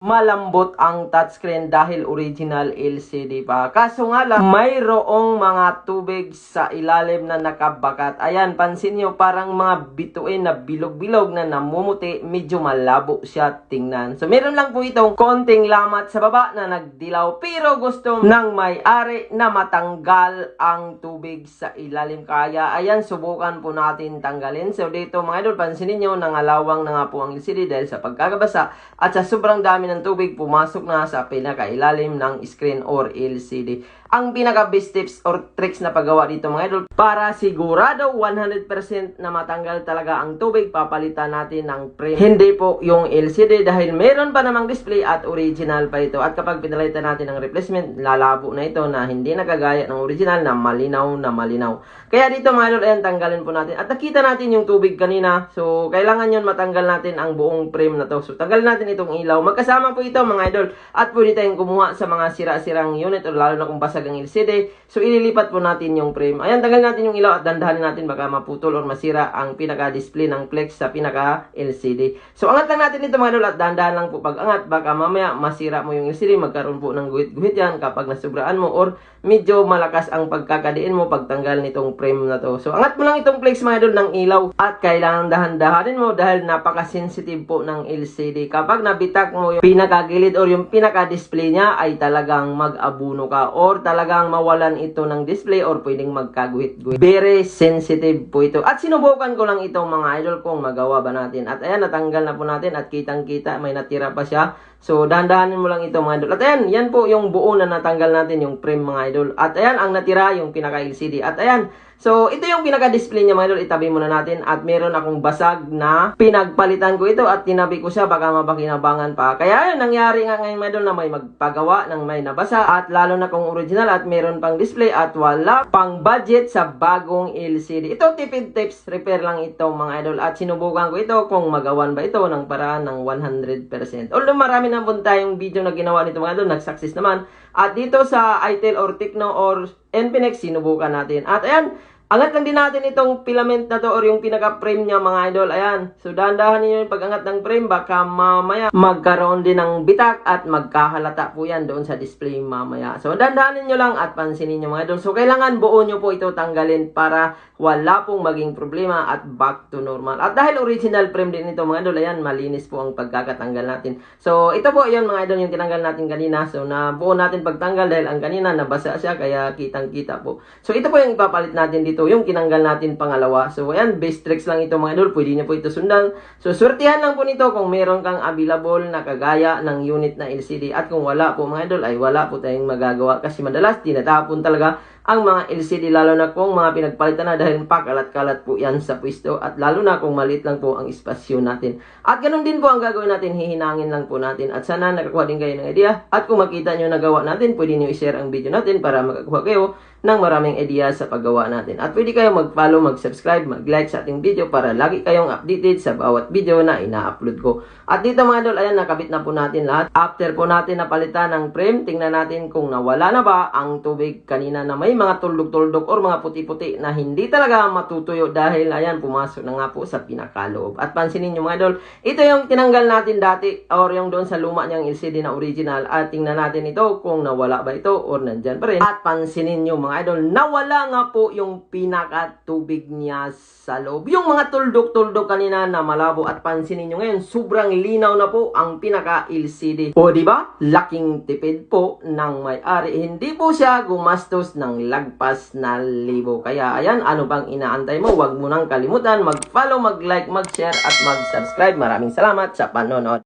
malambot ang touchscreen dahil original LCD pa. Kaso nga lang, mayroong mga tubig sa ilalim na nakabakat. Ayan, pansin nyo, parang mga bituin na bilog-bilog na namumuti, medyo malabo siya tingnan. So, meron lang po itong konting lamat sa baba na nagdilaw, pero gusto ng may-ari na matanggal ang tubig sa ilalim. Kaya, ayan, subukan po natin tanggalin. So, dito mga idol, pansinin nyo, nangalawang na nga po ang LCD dahil sa pagkakabasa at sa sobrang dami ng tubig, pumasok na sa pinakailalim ng screen or LCD. Ang pinaka-best tips or tricks na paggawa dito mga idol, para sigurado 100% na matanggal talaga ang tubig, papalitan natin ng frame. Hindi po yung LCD dahil meron pa namang display at original pa ito. At kapag pinalitan natin ng replacement, lalabo na ito na hindi nakagaya ng original na malinaw na malinaw. Kaya dito mga idol, ayan, tanggalin po natin. At nakita natin yung tubig kanina. So, kailangan yun matanggal natin ang buong frame na to. So, tanggalin natin itong ilaw. Magkasama po ito mga idol. At pwede tayong kumuha sa mga sira-sirang unit o lalo na kung basag ang LCD. So, ililipat po natin yung frame. Ayan, tanggalin natin yung ilaw at dandahanin natin baka maputol or masira ang pinaka-display ng flex sa pinaka-LCD. So, angat lang natin ito mga idol at dandahan lang po pag angat. Baka mamaya masira mo yung LCD. Magkaroon po ng guhit-guhit yan kapag nasubraan mo or medyo malakas ang pagkakadiin mo pagtanggal nitong frame na to. So, angat mo lang itong flex mga idol ng ilaw at kailangan dahan-dahanin mo dahil napaka-sensitive po ng LCD. Kapag nabitak mo yung pinakagilid or yung pinaka-display niya ay talagang mag-abuno ka or talagang mawalan ito ng display or pwedeng magkaguhit-guhit. Very sensitive po ito. At sinubukan ko lang itong mga idol kung magawa ba natin. At ayan, natanggal na po natin at kitang-kita may natira pa siya. So, dahan-dahanin mo lang ito mga idol. At ayan, yan po yung buo na natanggal natin, yung frame mga idol. At ayan, ang natira, yung pinaka-LCD. At ayan, so, ito yung pinaka-display niya mga idol. Itabi muna natin. At meron akong basag na pinagpalitan ko ito at tinabi ko siya baka mapakinabangan pa. Kaya ayun, nangyari nga ngayon mga idol na may magpagawa ng may nabasa. At lalo na kung original at meron pang display at wala pang budget sa bagong LCD. Ito tipid tips. Repair lang ito mga idol. At sinubukan ko ito kung magawan ba ito ng paraan ng 100%. Although marami na po tayong video na ginawa nito mga idol. Nag-success naman. At dito sa Itel or Tecno or Infinix, sinubukan natin. At ayan, angat lang din natin itong filament na to or yung pinaka-frame niya mga idol. Ayan. So, dahan-dahan niyo yung pag-angat ng frame. Baka mamaya magkaroon din ng bitak at magkahalata po yan doon sa display mamaya. So, dahan-dahanin nyo lang at pansinin nyo mga idol. So, kailangan buo nyo po ito tanggalin para wala pong maging problema at back to normal. At dahil original frame din ito mga idol, ayan, malinis po ang pagkakatanggal natin. So, ito po yun mga idol yung tinanggal natin kanina. So, nabuo natin pagtanggal dahil ang kanina nabasa siya kaya kitang-kita po. So, ito po yung ipapalit natin dito. Yung kinanggal natin pangalawa. So, ayan, base tricks lang ito mga idol. Pwede nyo po ito sundan. So, swertihan lang po nito kung meron kang available na kagaya ng unit na LCD. At kung wala po mga idol, ay wala po tayong magagawa. Kasi madalas, tinatapon talaga ang mga LCD, lalo na kung mga pinagpalitan na dahil pakalat-kalat po yan sa pwesto. At lalo na kung maliit lang po ang espasyo natin. At ganun din po ang gagawin natin. Hihinangin lang po natin. At sana nakakuha din kayo ng idea. At kung makita nyo nagawa natin, pwede nyo i-share ang video natin para makakuha kayo ng maraming idea sa paggawa natin. At pwede kayong mag-follow, mag-subscribe, mag-like sa ating video para lagi kayong updated sa bawat video na ina-upload ko. At dito mga idol, ayan, nakabit na po natin lahat. After po natin napalitan ng frame, tingnan natin kung nawala na ba ang tubig kanina na may mga tuldok-tuldok or mga puti-puti na hindi talaga matutuyo dahil ayan, pumasok na nga po sa pinakaloob. At pansinin nyo mga idol, ito yung tinanggal natin dati or yung doon sa luma niyang LCD na original. At tingnan natin ito kung nawala ba ito or nandyan pa rin. At pansinin nyo mga idol, nawala nga po yung pinaka-tubig niya sa loob. Yung mga tuldok-tuldok kanina na malabo at pansinin nyo ngayon, sobrang linaw na po ang pinaka-LCD. O diba? Laking tipid po ng may-ari. Hindi po siya gumastos ng lagpas na libo. Kaya ayan, ano bang inaantay mo? Huwag mo nang kalimutan mag-follow, mag-like, mag-share at mag-subscribe. Maraming salamat sa panonood.